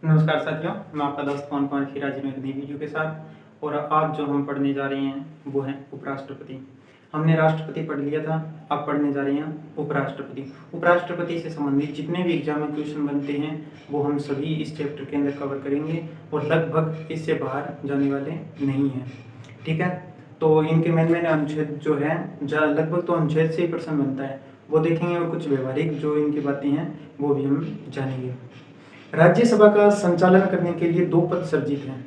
नमस्कार साथियों, मैं आपका दोस्त पवन कुमार खीरा जी में एक नई वीडियो के साथ। और आज जो हम पढ़ने जा रहे हैं वो है उपराष्ट्रपति। हमने राष्ट्रपति पढ़ लिया था, अब पढ़ने जा रहे हैं उपराष्ट्रपति। उपराष्ट्रपति से संबंधित जितने भी एग्जाम में क्वेश्चन बनते हैं वो हम सभी इस चैप्टर के अंदर कवर करेंगे और लगभग इससे बाहर जाने वाले नहीं हैं। ठीक है, तो इनके मेन अनुच्छेद जो है लगभग तो अनुच्छेद से ही प्रश्न बनता है, वो देखेंगे और कुछ व्यवहारिक जो इनकी बातें हैं वो भी हम जानेंगे। राज्यसभा का संचालन करने के लिए दो पद सृजित हैं,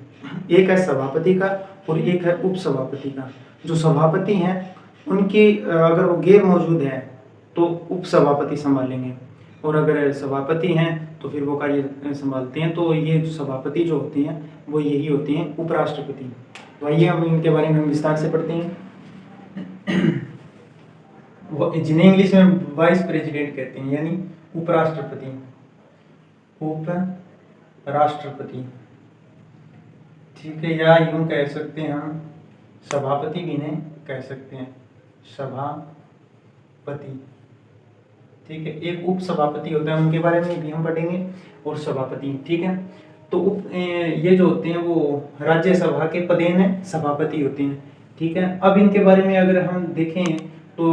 एक है सभापति का और एक है उपसभापति का। जो सभापति हैं उनकी अगर वो गैर मौजूद है तो उपसभापति संभालेंगे, और अगर सभापति हैं तो फिर वो कार्य संभालते हैं। तो ये जो सभापति जो होते हैं वो यही होते हैं उपराष्ट्रपति। तो आइए हम इनके बारे में विस्तार से पढ़ते हैं। जिन्हें इंग्लिश में वाइस प्रेसिडेंट कहते हैं, यानी उपराष्ट्रपति, उप राष्ट्रपति। ठीक है, या यूं कह सकते हैं हम सभापति भी इन्हें कह सकते हैं, सभापति। ठीक है, एक उप सभापति होता है, उनके बारे में भी हम पढ़ेंगे, और सभापति। ठीक है, तो ये जो होते हैं वो राज्यसभा के पदेन है सभापति होते हैं। ठीक है, अब इनके बारे में अगर हम देखें तो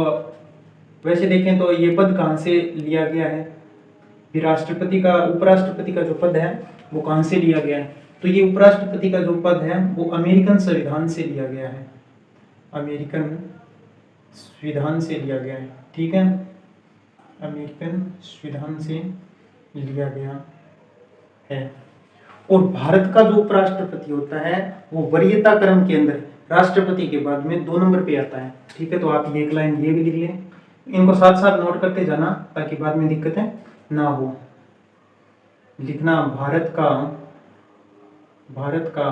वैसे देखें तो ये पद कहाँ से लिया गया है, राष्ट्रपति का उपराष्ट्रपति का जो पद है वो कहाँ से लिया गया है। तो ये उपराष्ट्रपति का जो पद है वो अमेरिकन संविधान से लिया गया है, अमेरिकन संविधान से लिया गया है। ठीक है, अमेरिकन संविधान से लिया गया है। और भारत का जो उपराष्ट्रपति होता है वो वरीयता क्रम के अंदर राष्ट्रपति के बाद में 2 नंबर पे आता है। ठीक है, तो आप एक लाइन ये भी लिख लें, इनको साथ साथ नोट करते जाना ताकि बाद में दिक्कतें ना हो। लिखना भारत का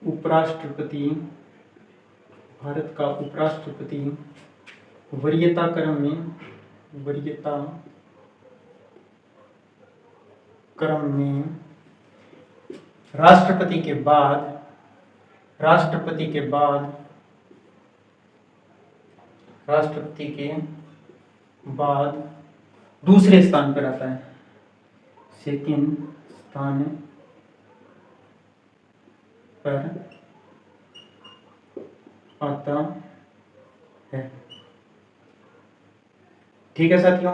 उपराष्ट्रपति वरीयता क्रम में राष्ट्रपति के बाद दूसरे स्थान पर आता है, सेकंड स्थान पर आता है। ठीक है साथियों,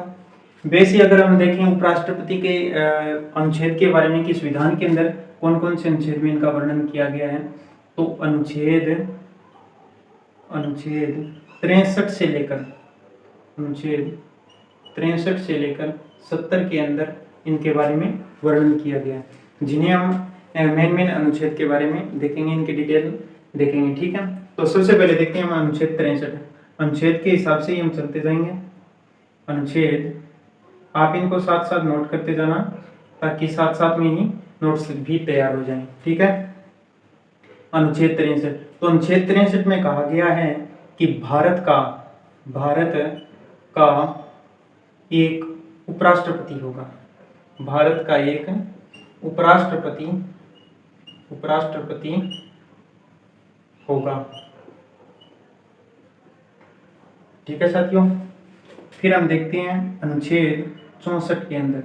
वैसे अगर हम देखें उपराष्ट्रपति के अनुच्छेद के बारे में कि संविधान के अंदर कौन कौन से अनुच्छेद में इनका वर्णन किया गया है, तो अनुच्छेद 63 से लेकर 70 के अंदर इनके बारे में वर्णन किया गया है, जिन्हें हम मेन अनुच्छेद के बारे में देखेंगे, इनकी डिटेल देखेंगे। ठीक है, तो सबसे पहले देखते हैं हम अनुच्छेद 63। अनुच्छेद के हिसाब से ही हम चलते जाएंगे। अनुच्छेद आप इनको साथ साथ नोट करते जाना ताकि साथ साथ में ही नोट्स भी तैयार हो जाएं। ठीक है, अनुच्छेद 63। तो अनुच्छेद 63 में कहा गया है कि भारत का एक उपराष्ट्रपति होगा, भारत का एक उपराष्ट्रपति होगा। ठीक है साथियों, फिर हम देखते हैं अनुच्छेद 64 के अंदर।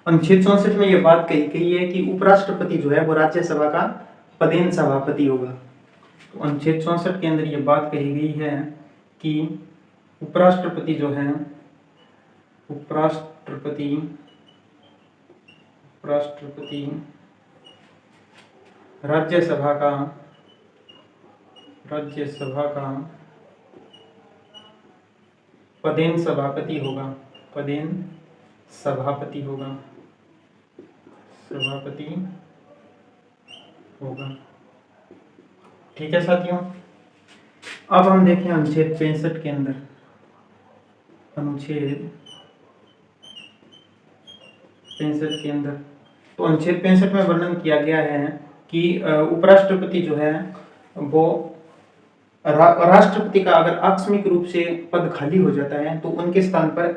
अनुच्छेद 64 में यह बात कही गई है कि उपराष्ट्रपति जो है वो राज्यसभा का पदेन सभापति होगा। तो अनुच्छेद 64 के अंदर यह बात कही गई है कि उपराष्ट्रपति जो है राज्यसभा का पदेन सभापति होगा। ठीक है साथियों, अब हम देखें अनुच्छेद 65 के अंदर। अनुच्छेद 65 के अंदर तो अनुच्छेद 65 में वर्णन किया गया है कि उपराष्ट्रपति जो है वो राष्ट्रपति का अगर आकस्मिक रूप से पद खाली हो जाता है तो उनके स्थान पर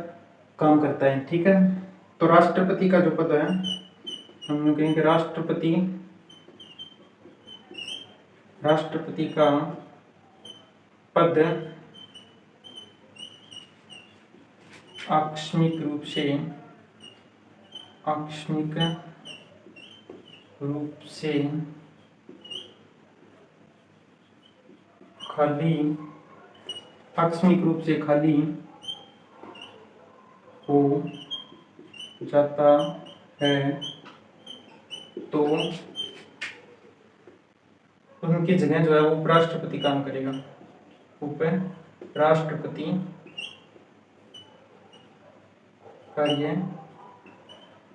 काम करता है। ठीक है, तो राष्ट्रपति का जो पद है हम कहेंगे राष्ट्रपति का पद आकस्मिक रूप से आकस्मिक रूप से खाली हो जाता है तो उनकी जगह जो है वो उपराष्ट्रपति काम करेगा, उपराष्ट्रपति कार्य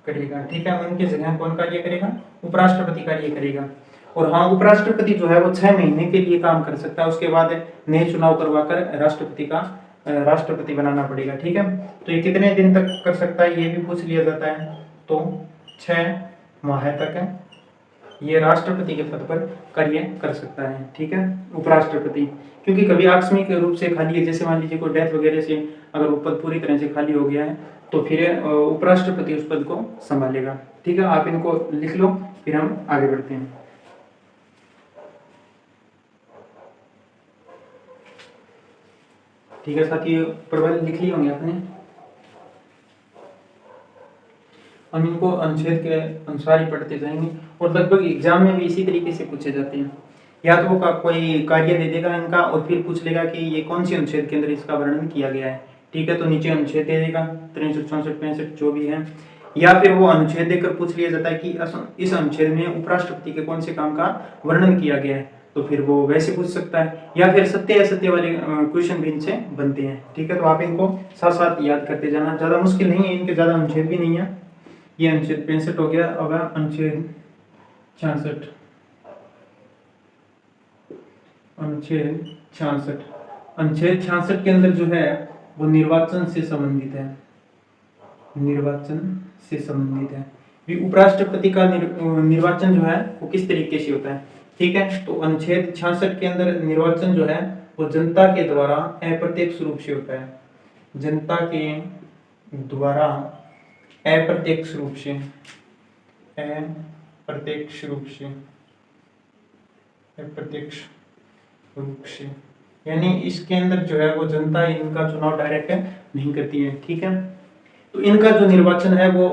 करेगा। ठीक है, उनकी जगह कौन कार्य करेगा? उपराष्ट्रपति कार्य करेगा। और हाँ, उपराष्ट्रपति जो है वो 6 महीने के लिए काम कर सकता है, उसके बाद नए चुनाव करवाकर राष्ट्रपति बनाना पड़ेगा। ठीक है, तो ये कितने दिन तक कर सकता है ये भी पूछ लिया जाता है, तो 6 माह तक ये राष्ट्रपति के पद पर कार्य कर सकता है। ठीक है, उपराष्ट्रपति, क्योंकि कभी आकस्मिक रूप से खाली है, जैसे मान लीजिए कोई डेथ वगैरह से अगर वो पद पूरी तरह से खाली हो गया है तो फिर उपराष्ट्रपति उस पद को संभालेगा। ठीक है, आप इनको लिख लो, फिर हम आगे बढ़ते हैं। ठीक है साथियों, प्रबल लिख लिए होंगे आपने। हम इनको अनुच्छेद के अनुसार ही पढ़ते जाएंगे और लगभग एग्जाम में भी इसी तरीके से पूछे जाते हैं। या तो वो कोई कार्य दे देगा इनका और फिर पूछ लेगा कि ये कौन सी अनुच्छेद के अंदर इसका वर्णन किया गया है। ठीक है, तो नीचे अनुच्छेद दे देगा 63, 64, 65 जो भी है, या फिर वो अनुच्छेद देकर पूछ लिया जाता है कि इस अनुच्छेद में उपराष्ट्रपति के कौन से काम का वर्णन किया गया है, तो फिर वो वैसे पूछ सकता है, या फिर सत्य असत्य वाले क्वेश्चन भी इनसे बनते हैं। ठीक है, तो आप इनको साथ साथ याद करते जाना, ज्यादा मुश्किल नहीं है, इनके ज्यादा अनुच्छेद भी नहीं है। ये अनुच्छेद 65 हो गया। अब अनुच्छेद 66, अनुच्छेद 66 के अंदर जो है वो निर्वाचन से संबंधित है, उपराष्ट्रपति का निर्वाचन जो है वो किस तरीके से होता है। ठीक है, तो अनुच्छेद 66 के अंदर निर्वाचन जो है वो जनता के द्वारा अप्रत्यक्ष रूप से होता है, जनता के द्वारा अप्रत्यक्ष रूप से, यानी इसके अंदर जो है वो जनता इनका चुनाव डायरेक्ट नहीं करती है। ठीक है, तो इनका जो निर्वाचन है वो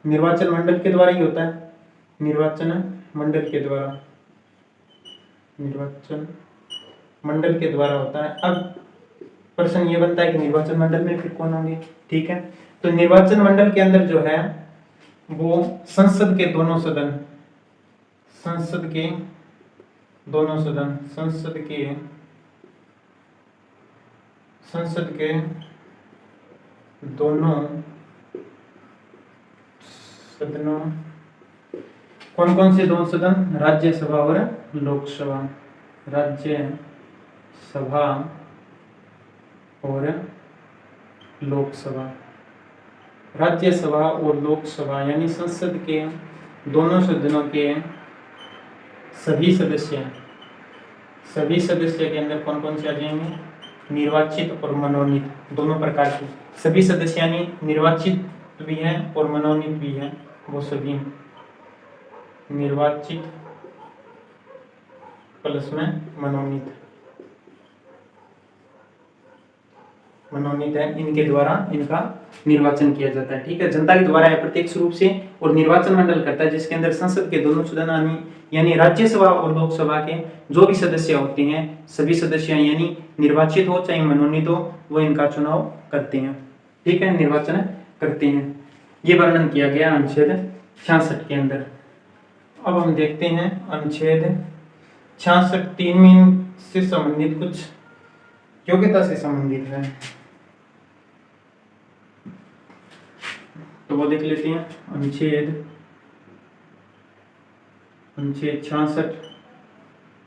निर्वाचन मंडल के द्वारा ही होता है, निर्वाचन मंडल के द्वारा होता है। अब प्रश्न ये बनता है कि निर्वाचन मंडल में फिर कौन होंगे। ठीक है, तो निर्वाचन मंडल के अंदर जो है वो संसद के दोनों सदन, सदनों, कौन कौन से दो सदन? राज्यसभा और लोकसभा, राज्यसभा और लोकसभा यानी संसद के दोनों सदनों के सभी सदस्य के अंदर कौन कौन से आ जाएंगे? निर्वाचित और मनोनीत, दोनों प्रकार के सभी सदस्य, यानी निर्वाचित भी हैं और मनोनीत भी हैं, वो सभी निर्वाचित प्लस में मनोनीत है, इनके द्वारा इनका निर्वाचन किया जाता है। ठीक है, जनता के द्वारा अप्रत्यक्ष रूप से, और निर्वाचन मंडल करता है जिसके अंदर संसद के दोनों सदन यानी राज्यसभा और लोकसभा के जो भी सदस्य होते हैं, सभी सदस्य यानी निर्वाचित हो चाहे मनोनीत हो, वो इनका चुनाव करते हैं। ठीक है, निर्वाचन करते हैं। ये वर्णन किया गया अनुच्छेद 66 के अंदर। अब हम देखते हैं अनुच्छेद 66 3 मीन से संबंधित कुछ योग्यता से संबंधित है, तो वो देख लेते हैं। अनुच्छेद 66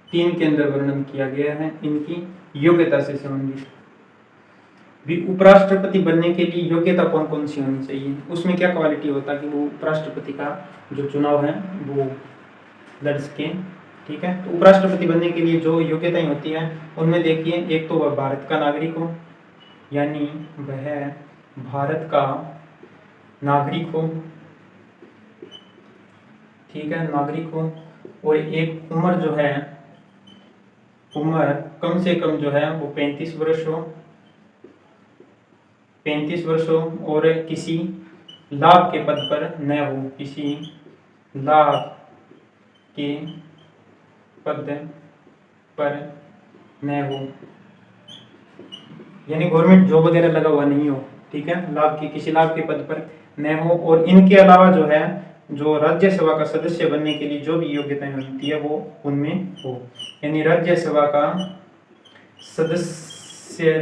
3 के अंदर वर्णन किया गया है इनकी योग्यता से संबंधित भी। उपराष्ट्रपति बनने के लिए योग्यता कौन कौन सी होनी चाहिए, उसमें क्या क्वालिटी होता है कि वो उपराष्ट्रपति का जो चुनाव है वो लड़ सके। ठीक है, तो उपराष्ट्रपति बनने के लिए जो योग्यताएं होती हैं उनमें देखिए, एक तो वह भारत का नागरिक हो, यानी वह भारत का नागरिक हो। ठीक है, नागरिक हो, और एक उम्र जो है, उम्र कम से कम जो है वो 35 वर्ष हो, 35 वर्ष हो, और किसी लाभ के पद पर न हो, किसी लाभ के पद पर न हो, यानी गवर्नमेंट जॉब वगैरह लगा हुआ नहीं हो, ठीक है, लाभ की किसी लाभ के पद पर न हो, और इनके अलावा जो है जो राज्यसभा का सदस्य बनने के लिए जो भी योग्यताएं होती है वो उनमें हो, यानी राज्यसभा का सदस्य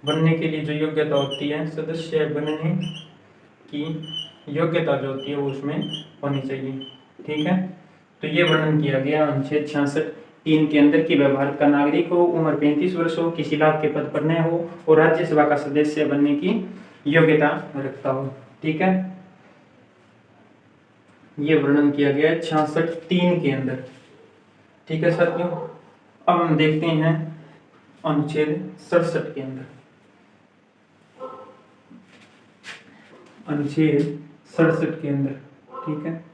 बनने के लिए जो योग्यता होती है, सदस्य बनने की योग्यता जो होती है वो उसमें होनी चाहिए, ठीक है। तो ये वर्णन किया गया अनुच्छेद 66(3) के अंदर की भारत का नागरिक हो, उम्र 35 वर्ष हो, किसी लाभ के पद पर न हो और राज्यसभा का सदस्य बनने की योग्यता रखता हो, ठीक है। ये वर्णन किया गया है 66(3) के अंदर, ठीक है साथियों। अब हम देखते हैं अनुच्छेद 67 के अंदर। अनुच्छेद 67 के अंदर, ठीक है,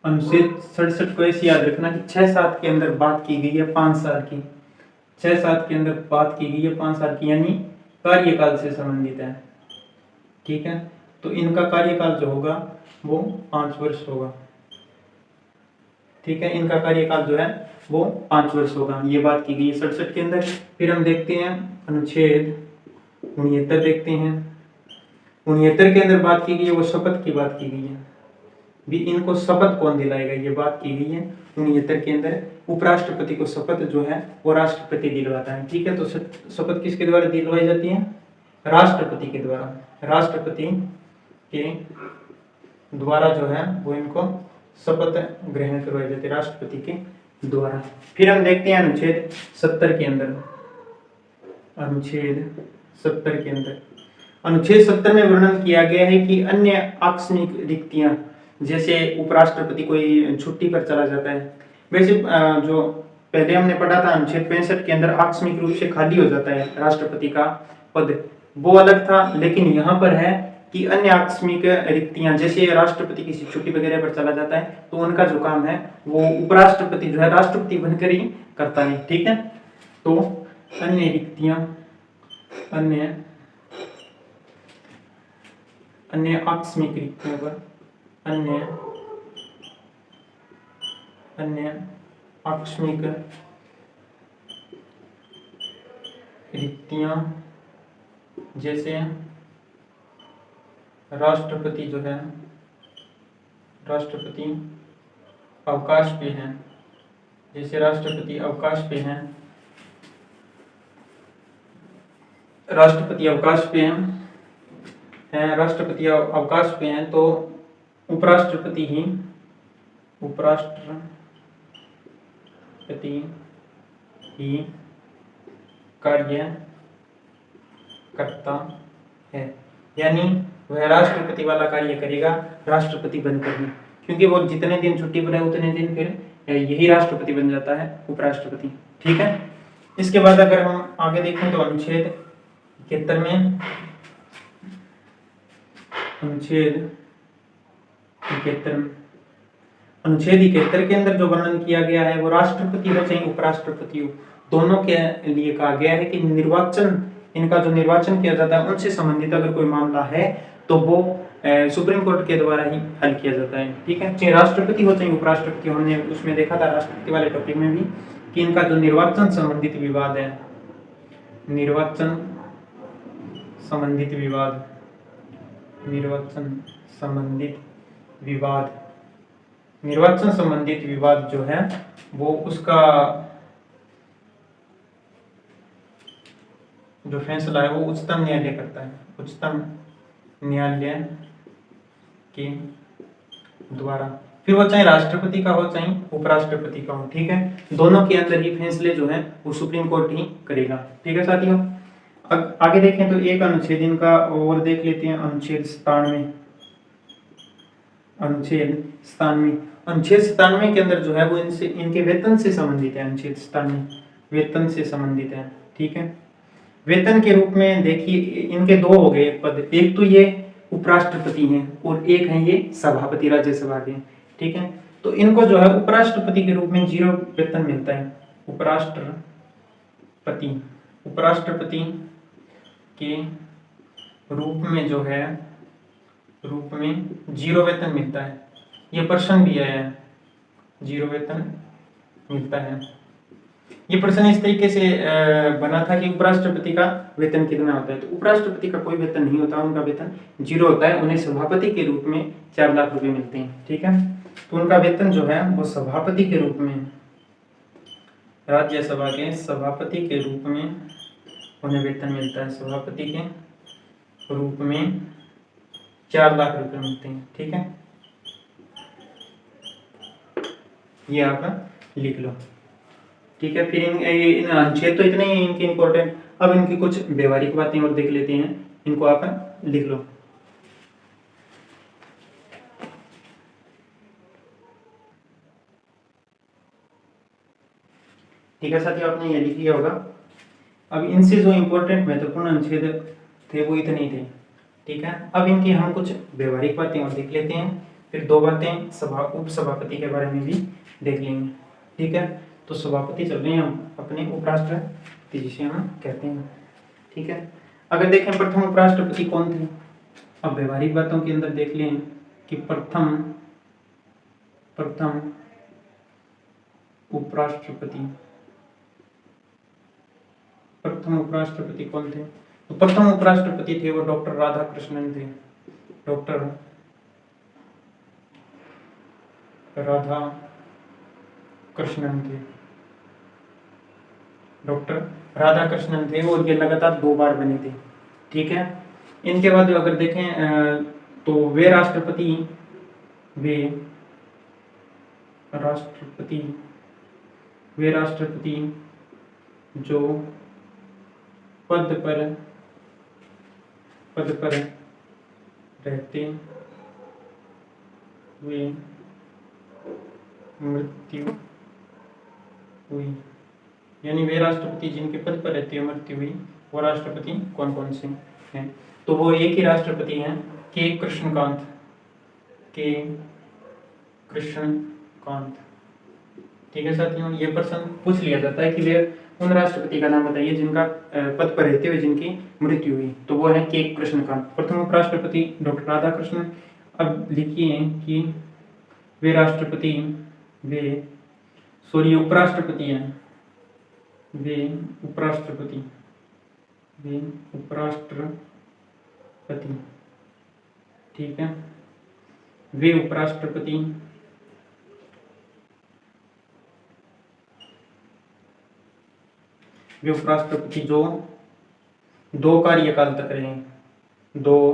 अनुच्छेद 67 को ऐसे याद रखना कि 6-7 के अंदर बात की गई है 5 साल की, 6-7 के अंदर बात की गई है 5 साल की, यानी कार्यकाल से संबंधित है, ठीक है। तो इनका कार्यकाल जो होगा वो 5 वर्ष होगा, ठीक है, इनका कार्यकाल जो है वो 5 वर्ष होगा, ये बात की गई है 67 के अंदर। फिर हम देखते हैं अनुच्छेद 69 देखते हैं। 69 के अंदर बात की गई है वो शपथ की बात की गई है, भी इनको शपथ कौन दिलाएगा ये बात की गई है 69 के अंदर। उपराष्ट्रपति को शपथ जो है वो राष्ट्रपति दिलवाता है, ठीक है। तो शपथ किसके द्वारा दिलवाई जाती है? राष्ट्रपति के द्वारा, राष्ट्रपति के द्वारा जो है वो इनको शपथ ग्रहण करवाई जाती है राष्ट्रपति के द्वारा। फिर हम देखते हैं अनुच्छेद 70 के अंदर। अनुच्छेद 70 के अंदर, अनुच्छेद 70 में वर्णन किया गया है कि अन्य आकस्मिक रिक्तियां, जैसे उपराष्ट्रपति कोई छुट्टी पर चला जाता है, वैसे जो पहले हमने पढ़ा था अनुच्छेद 65 के अंदर आकस्मिक रूप से खाली हो जाता है राष्ट्रपति का पद, वो अलग था। लेकिन यहाँ पर है कि अन्य आकस्मिक रिक्तियां, जैसे राष्ट्रपति किसी छुट्टी वगैरह पर चला जाता है तो उनका जो काम है वो उपराष्ट्रपति जो है राष्ट्रपति बनकर ही करता है, ठीक है। तो अन्य रिक्तियां, अन्य आकस्मिक रिक्तियों पर, अन्य आकस्मिक रिक्तियां, जैसे राष्ट्रपति जो है, राष्ट्रपति अवकाश पे हैं, जैसे राष्ट्रपति अवकाश पे हैं, राष्ट्रपति अवकाश पे हैं, राष्ट्रपति अवकाश पे हैं, तो उपराष्ट्रपति ही कार्य करता है, यानी वह राष्ट्रपति वाला कार्य करेगा राष्ट्रपति बनकर ही, क्योंकि वो जितने दिन छुट्टी पर है उतने दिन फिर यही राष्ट्रपति बन जाता है उपराष्ट्रपति, ठीक है। इसके बाद अगर हम आगे देखें तो अनुच्छेद 71 में, अनुच्छेद 71 के अंदर जो वर्णन किया गया है वो राष्ट्रपति हो चाहे उपराष्ट्रपति हो, दोनों के लिए कहा गया है कि निर्वाचन, इनका जो निर्वाचन किया जाता है उनसे संबंधित अगर कोई मामला है तो वो सुप्रीम कोर्ट के द्वारा ही हल किया जाता है, ठीक है। चाहे राष्ट्रपति हो चाहे उपराष्ट्रपति हो, हमने उसमें देखा था राष्ट्रपति वाले टॉपिक में भी कि इनका जो निर्वाचन संबंधित विवाद है, निर्वाचन संबंधित विवाद, निर्वाचन संबंधित विवाद जो है वो उसका जो फैसला है वो उच्चतम न्यायालय करता है, उच्चतम न्यायालय के द्वारा, फिर वो चाहे राष्ट्रपति का हो चाहे उपराष्ट्रपति का हो, ठीक है। दोनों के अंदर ही फैसले जो है वो सुप्रीम कोर्ट ही करेगा, ठीक है साथियों। आगे देखें तो एक अनुच्छेद इनका और देख लेते हैं, अनुच्छेद 97। अनुच्छेद 97 के अंदर जो है वो इनसे, इनके वेतन से संबंधित है। अनुच्छेद 97 वेतन से संबंधित है, ठीक है। वेतन के रूप में देखिए इनके दो हो गए पद, एक तो ये उपराष्ट्रपति हैं और एक है ये सभापति राज्यसभा के, ठीक है। तो इनको जो है उपराष्ट्रपति के रूप में 0 वेतन मिलता है। उपराष्ट्रपति के रूप में जो है रूप में 0 वेतन मिलता है। ये प्रश्न भी आया है, 0 वेतन मिलता है। ये प्रश्न इस तरीके से बना था कि उपराष्ट्रपति का वेतन कितना होता है। तो उपराष्ट्रपति का कोई वेतन नहीं होता, उनका वेतन 0 होता है। उन्हें सभापति के रूप में 4 लाख रुपए मिलते हैं, ठीक है। तो उनका वेतन जो है वो सभापति के रूप में, राज्यसभा के सभापति के रूप में उन्हें वेतन मिलता है। सभापति के रूप में 4 लाख रुपए मिलते हैं, ठीक है। ये आप लिख लो, ठीक है। फिर इन अनुच्छेद तो इतने ही इनके इंपॉर्टेंट। अब इनकी कुछ व्यवहारिक बातें और देख लेते हैं, इनको आप लिख लो। ठीक है साथियों, आपने ये लिख लिया होगा। अब इनसे जो इंपॉर्टेंट महत्वपूर्ण अनुच्छेद थे वो इतने ही थे, ठीक है। अब इनकी हम कुछ व्यवहारिक बातें और देख लेते हैं, फिर 2 बातें उप सभापति के बारे में भी देख लेंगे, ठीक है। तो सभापति चल रहे हैं हम अपने उपराष्ट्रपति जिसे हम कहते हैं, ठीक है। अगर देखें प्रथम उपराष्ट्रपति कौन थे, अब व्यवहारिक बातों के अंदर देख लें कि प्रथम उपराष्ट्रपति कौन थे। तो प्रथम उपराष्ट्रपति थे वो डॉक्टर राधाकृष्णन थे। डॉक्टर राधाकृष्णन थे और ये लगातार 2 बार बने थे, ठीक है। इनके बाद अगर देखें तो वे राष्ट्रपति जो पद पर रहते हुए मृत्यु हुई, यानी वे राष्ट्रपति जिनके पद पर रहते हुए मृत्यु हुई, वो राष्ट्रपति कौन कौन से हैं। तो वो एक ही राष्ट्रपति हैं, के कृष्णकांत। ठीक है साथियों, ये प्रश्न पूछ लिया जाता है कि वे उन राष्ट्रपति का नाम बताइए जिनका पद पर रहते हुए जिनकी मृत्यु हुई, तो वो है के कृष्णकांत। प्रथम उपराष्ट्रपति डॉक्टर राधाकृष्णन। अब लिखिए कि वे उपराष्ट्रपति हैं, ठीक है। वे उपराष्ट्रपति जो 2 कार्यकाल तक रहे, 2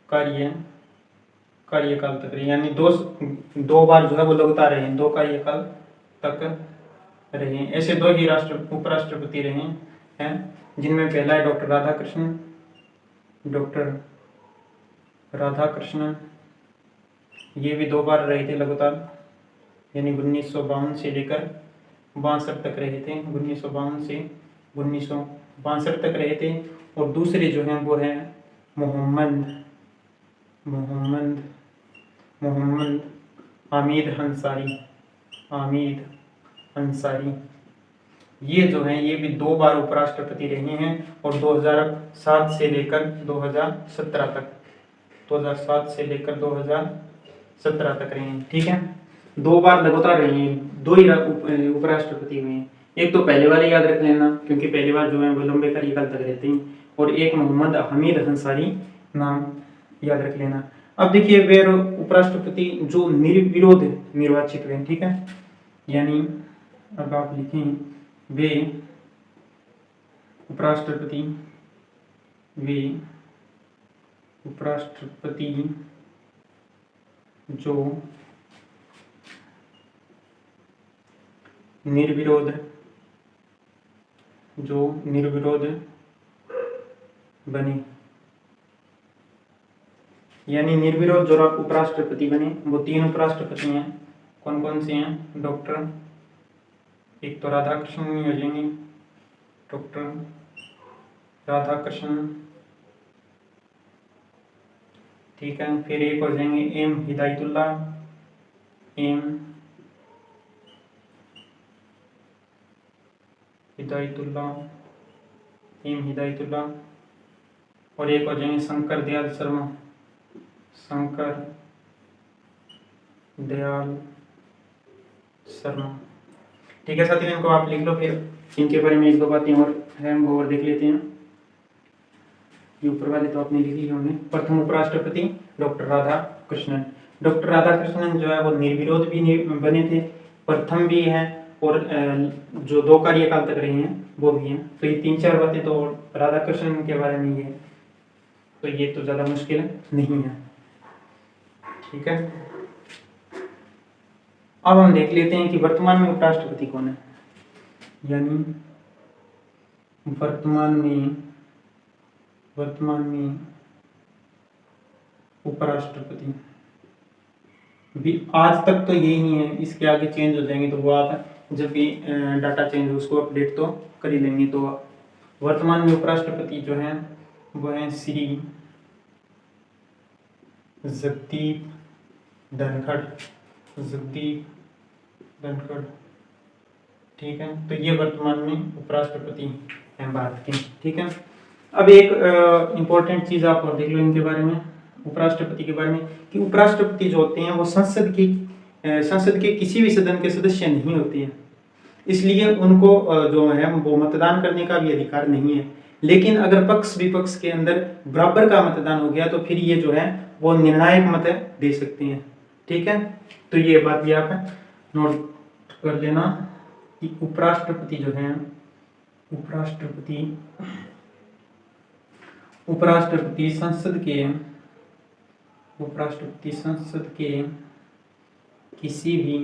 कार्यकाल तक रहे, यानी 2 बार जो है वो लगातार रहे, 2 कार्यकाल तक रहे। ऐसे 2 ही उपराष्ट्रपति रहे हैं, जिनमें पहला है डॉक्टर राधाकृष्णन। ये भी 2 बार रहे थे लगातार, यानी 1952 से लेकर 62 तक रहे थे, 1952 से 1962 तक रहे थे। और दूसरे जो हैं वो हैं मोहम्मद हामिद अंसारी। ये जो हैं ये भी 2 बार उपराष्ट्रपति रहे हैं और 2007 से लेकर 2017 तक रहे हैं, ठीक है। 2 बार लगातार रहे हैं, 2 ही उपराष्ट्रपति हुए हैं। एक तो पहले वाले याद रख लेना, क्योंकि पहली बार जो है वो लंबे कार्यकाल तक रहते हैं, और एक मोहम्मद हमीद अंसारी नाम याद रख लेना। अब देखिए वे उपराष्ट्रपति जो निर्विरोध निर्वाचित हुए, ठीक है। यानी अब आप लिखें वे उपराष्ट्रपति जो निर्विरोध बने, यानी निर्विरोध जो उपराष्ट्रपति बने वो 3 उपराष्ट्रपति हैं। कौन कौन से हैं? डॉक्टर, एक तो राधाकृष्णन हो जाएंगे, डॉक्टर राधाकृष्णन, ठीक है। फिर एक हो जाएंगे एम हिदायतुल्लाह, और एक हो जाएंगे शंकर दयाल शर्मा। शंकर दयाल शर्मा। ठीक है साथियों, इनको आप लिख लो, फिर इनके बारे में एक दो बातें और हैं हम वो और देख लेते हैं। ये ऊपर वाले तो आपने लिख लिए होंगे। प्रथम उपराष्ट्रपति डॉक्टर राधा कृष्णन। डॉक्टर राधा कृष्णन जो है वो निर्विरोध भी बने थे, प्रथम भी हैं, और जो 2 कार्यकाल तक रहे हैं वो भी हैं। तो ये 3-4 बातें तो राधा कृष्णन के बारे में ये, तो ये तो ज़्यादा मुश्किल नहीं है। ठीक है, अब हम देख लेते हैं कि वर्तमान में उपराष्ट्रपति कौन है। यानी वर्तमान में उपराष्ट्रपति भी आज तक तो यही है, इसके आगे चेंज हो जाएंगे तो वो आप जब भी डाटा चेंज हो उसको अपडेट तो कर ही लेंगे। तो वर्तमान में उपराष्ट्रपति जो हैं वो हैं श्री जगदीप धनखड़। ठीक है, तो ये वर्तमान में उपराष्ट्रपति हैं भारत के। ठीक है, अब एक इम्पोर्टेंट चीज आप और देख लो इनके बारे में, उपराष्ट्रपति के बारे में, कि उपराष्ट्रपति जो होते हैं वो संसद के किसी भी सदन के सदस्य नहीं होते हैं, इसलिए उनको जो है वो मतदान करने का भी अधिकार नहीं है। लेकिन अगर पक्ष विपक्ष के अंदर बराबर का मतदान हो गया तो फिर ये जो है वो निर्णायक मत दे सकते हैं। ठीक है, तो ये बात भी आप नोट कर लेना कि उपराष्ट्रपति जो है, उपराष्ट्रपति संसद के किसी भी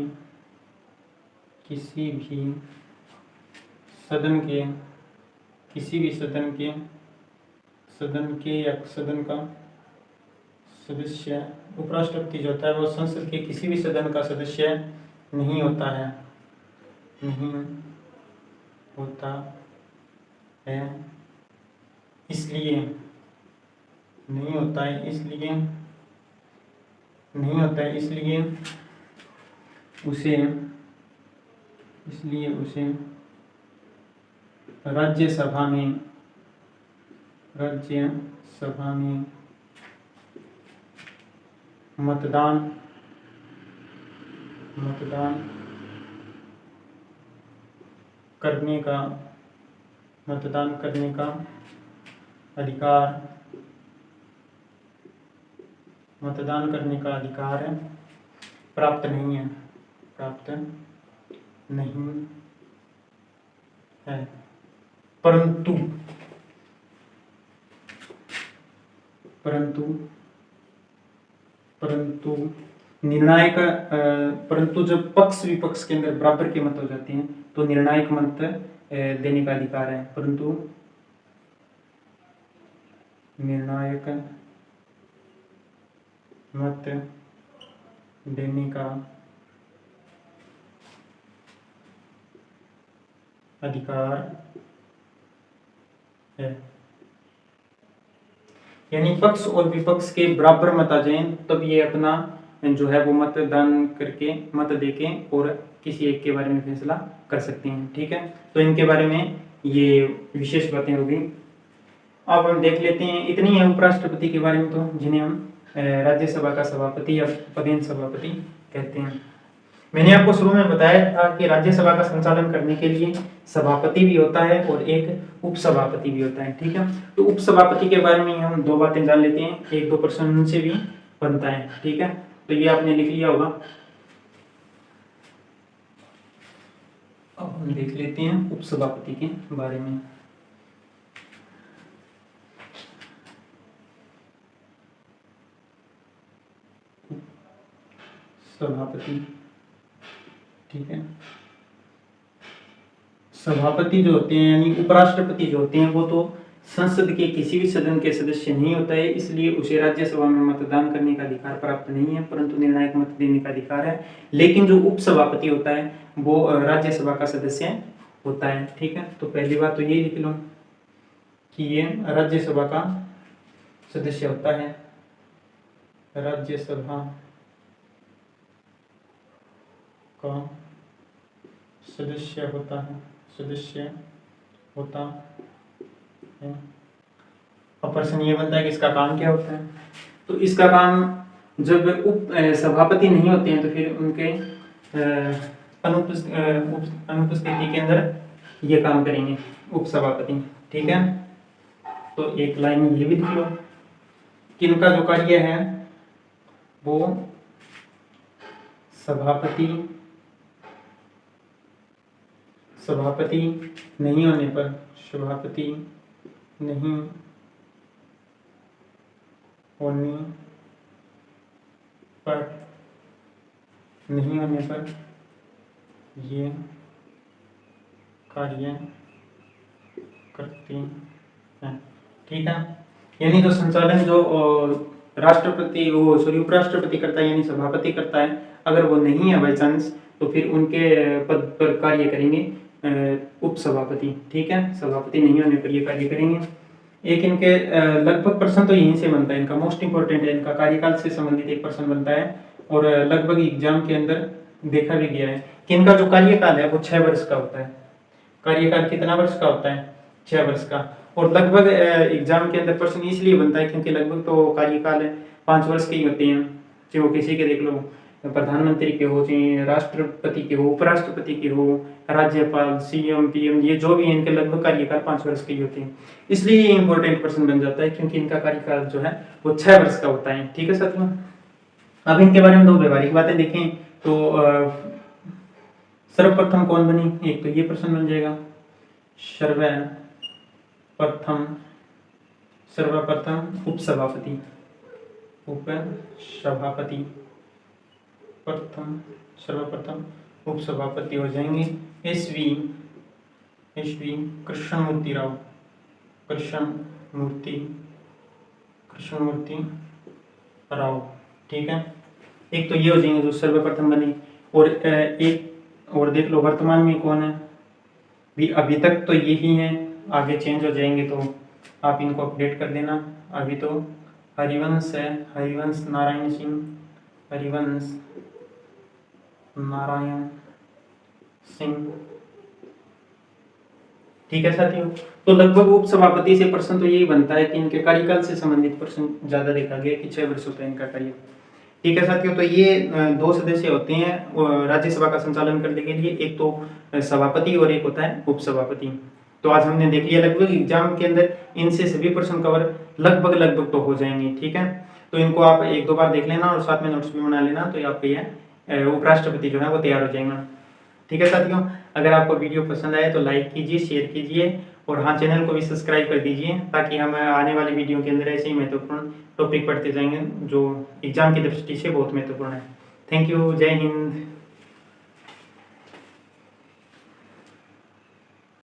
सदन का सदस्य, उपराष्ट्रपति जो होता है वो संसद के किसी भी सदन का सदस्य नहीं होता है, इसलिए उसे राज्यसभा में मतदान करने का अधिकार प्राप्त नहीं है। परंतु निर्णायक परंतु जब पक्ष विपक्ष के अंदर बराबर के मत हो जाते हैं तो निर्णायक मत देने का अधिकार है, परंतु निर्णायक मत देने का अधिकार है। यानी पक्ष और विपक्ष के बराबर मत आ जाएं तब ये अपना जो है वो मतदान करके मत देके और किसी एक के बारे में फैसला कर सकते हैं। ठीक है, तो इनके बारे में ये विशेष बातें होगी। अब हम देख लेते हैं, इतनी है उपराष्ट्रपति के बारे में, तो जिन्हें हम राज्यसभा का सभापति या पदेन सभापति कहते हैं। मैंने आपको शुरू में बताया था कि राज्यसभा का संचालन करने के लिए सभापति भी होता है और एक उपसभापति भी होता है। ठीक है, तो उपसभापति के बारे में हम 2 बातें जान लेते हैं, 1-2 प्रश्न उनसे भी बनता है। ठीक है, तो ये आपने लिख लिया होगा। अब हम देख लेते हैं उपसभापति के बारे में। सभापति, ठीक है, सभापति जो होते हैं यानी उपराष्ट्रपति जो होते हैं वो तो संसद के किसी भी सदन के सदस्य नहीं होता है, इसलिए उसे राज्यसभा में मतदान करने का अधिकार प्राप्त नहीं है, परंतु निर्णायक मत देने का अधिकार है। लेकिन जो उपसभापति होता है वो राज्यसभा का सदस्य होता है। ठीक है, तो पहली बात तो ये लिख लो कि ये राज्यसभा का सदस्य होता है, राज्यसभा का सदस्य होता है। अब प्रश्न ये बनता है कि इसका काम क्या होता है, तो इसका काम जब सभापति नहीं होते हैं तो फिर उनके अनुपस्थिति के अंदर ये काम करेंगे उपसभापति। ठीक है, तो एक लाइन ये भी लिख लो कि इनका जो कार्य है वो सभापति नहीं होने पर ये कार्य करते हैं। ठीक है, यानी जो संचालन जो राष्ट्रपति उपराष्ट्रपति करता है यानी सभापति करता है, अगर वो नहीं है बाई चांस तो फिर उनके पद पर कार्य करेंगे उपसभापति। ठीक है, सभापति नहीं होने पर ये कार्य करेंगे। एक इनके लगभग प्रश्न तो यहीं से बनता है, इनका मोस्ट इंपोर्टेंट है, इनका कार्यकाल से संबंधित एक प्रश्न बनता है और लगभग एग्जाम के अंदर देखा भी गया है कि इनका जो कार्यकाल है वो 6 वर्ष का होता है। कार्यकाल कितना वर्ष का होता है? 6 वर्ष का। और लगभग एग्जाम के अंदर प्रश्न इसलिए बनता है क्योंकि लगभग तो कार्यकाल 5 वर्ष के ही होते हैं, चाहे वो किसी के देख लो, प्रधानमंत्री के हो, चाहे राष्ट्रपति के हो, उपराष्ट्रपति के हो, राज्यपाल, सीएम, पीएम, ये जो भी है इनके लगभग कार्यकाल 5 वर्ष के ही होते हैं। इसलिए ये इंपॉर्टेंट प्रश्न बन जाता है क्योंकि इनका कार्यकाल जो है वो 6 वर्ष का होता है। ठीक है साथियों, अब इनके बारे में 2 व्यवहारिक बातें देखें तो सर्वप्रथम कौन बनी, एक तो ये प्रश्न बन जाएगा सर्वप्रथम उपसभापति सर्वप्रथम उपसभापति हो जाएंगे एसवी कृष्णमूर्ति राव। ठीक है, एक तो ये हो जाएंगे जो सर्वप्रथम बने। और एक और देख लो वर्तमान में कौन है, भी अभी तक तो यही है, आगे चेंज हो जाएंगे तो आप इनको अपडेट कर देना। अभी तो हरिवंश है, हरिवंश नारायण सिंह। ठीक है साथियों, तो लगभग उपसभापति से प्रश्न तो यही बनता है कि इनके कार्यकाल से संबंधित प्रश्न ज्यादा देखा गया कि 6 वर्ष होता है इनका कार्य। ठीक है साथियों, तो ये 2 सदस्य होते हैं राज्यसभा का संचालन करने के लिए, एक तो सभापति और एक होता है उपसभापति। तो आज हमने देख लिया, लगभग एग्जाम के अंदर इनसे सभी प्रश्न कवर लगभग तो हो जाएंगे। ठीक है, तो इनको आप 1-2 बार देख लेना और साथ में नोट्स भी बना लेना, तो आपके ये उपराष्ट्रपति जो है वो तैयार हो जाएगा। ठीक है साथियों, अगर आपको वीडियो पसंद आए तो लाइक कीजिए, शेयर कीजिए और हाँ, चैनल को भी सब्सक्राइब कर दीजिए ताकि हम आने वाली वीडियो के अंदर ऐसे ही महत्वपूर्ण टॉपिक पढ़ते जाएंगे जो एग्जाम की दृष्टि से बहुत महत्वपूर्ण है। थैंक यू, जय हिंद।